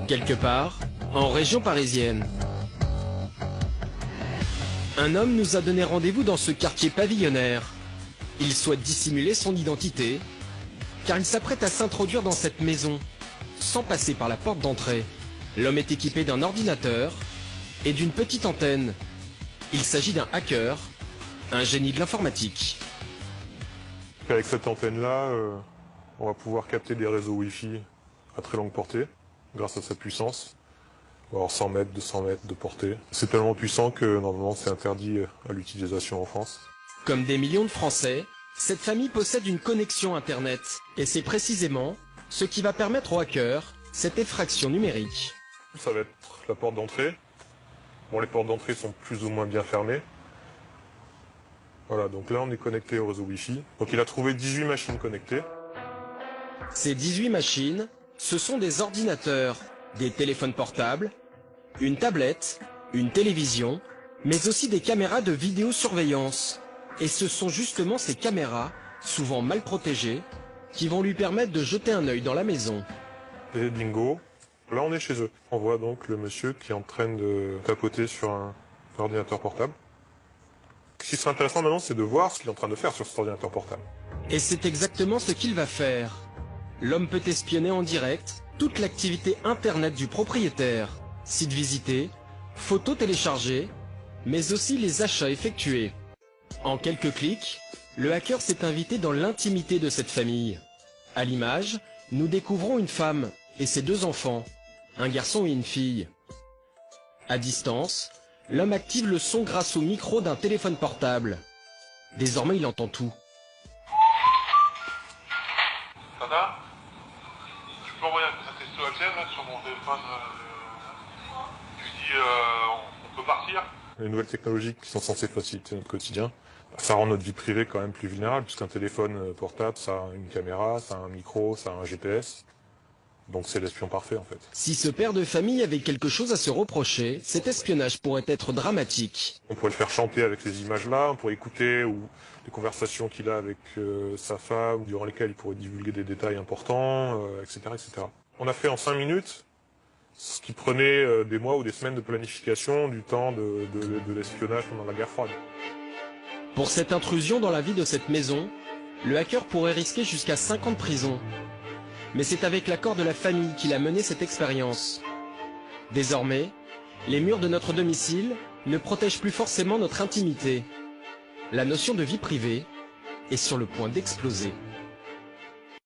Quelque part, en région parisienne. Un homme nous a donné rendez-vous dans ce quartier pavillonnaire. Il souhaite dissimuler son identité, car il s'apprête à s'introduire dans cette maison, sans passer par la porte d'entrée. L'homme est équipé d'un ordinateur et d'une petite antenne. Il s'agit d'un hacker, un génie de l'informatique. Avec cette antenne-là, on va pouvoir capter des réseaux Wi-Fi à très longue portée, grâce à sa puissance. On va avoir 100 mètres, 200 mètres de portée. C'est tellement puissant que normalement c'est interdit à l'utilisation en France. Comme des millions de Français, cette famille possède une connexion Internet. Et c'est précisément ce qui va permettre aux hackers cette effraction numérique. Ça va être la porte d'entrée. Bon, les portes d'entrée sont plus ou moins bien fermées. Voilà, donc là on est connecté au réseau Wi-Fi. Donc il a trouvé 18 machines connectées. Ces 18 machines, ce sont des ordinateurs, des téléphones portables, une tablette, une télévision, mais aussi des caméras de vidéosurveillance. Et ce sont justement ces caméras, souvent mal protégées, qui vont lui permettre de jeter un œil dans la maison. Et bingo, là on est chez eux. On voit donc le monsieur qui est en train de tapoter sur un ordinateur portable. Ce qui serait intéressant maintenant, c'est de voir ce qu'il est en train de faire sur cet ordinateur portable. Et c'est exactement ce qu'il va faire. L'homme peut espionner en direct toute l'activité Internet du propriétaire, sites visités, photos téléchargées, mais aussi les achats effectués. En quelques clics, le hacker s'est invité dans l'intimité de cette famille. À l'image, nous découvrons une femme et ses 2 enfants, un garçon et une fille. À distance, l'homme active le son grâce au micro d'un téléphone portable. Désormais, il entend tout. Tata, tu peux envoyer un texto à Tienne là, sur mon téléphone. Tu dis on peut partir. Les nouvelles technologies qui sont censées faciliter notre quotidien, ça rend notre vie privée quand même plus vulnérable, puisqu'un téléphone portable, ça a une caméra, ça a un micro, ça a un GPS. Donc c'est l'espion parfait en fait. Si ce père de famille avait quelque chose à se reprocher, cet espionnage pourrait être dramatique. On pourrait le faire chanter avec ces images-là, on pourrait écouter ou les conversations qu'il a avec sa femme, durant lesquelles il pourrait divulguer des détails importants, etc., etc. On a fait en 5 minutes ce qui prenait des mois ou des semaines de planification du temps de l'espionnage pendant la guerre froide. Pour cette intrusion dans la vie de cette maison, le hacker pourrait risquer jusqu'à 5 ans de prison. Mais c'est avec l'accord de la famille qu'il a mené cette expérience. Désormais, les murs de notre domicile ne protègent plus forcément notre intimité. La notion de vie privée est sur le point d'exploser.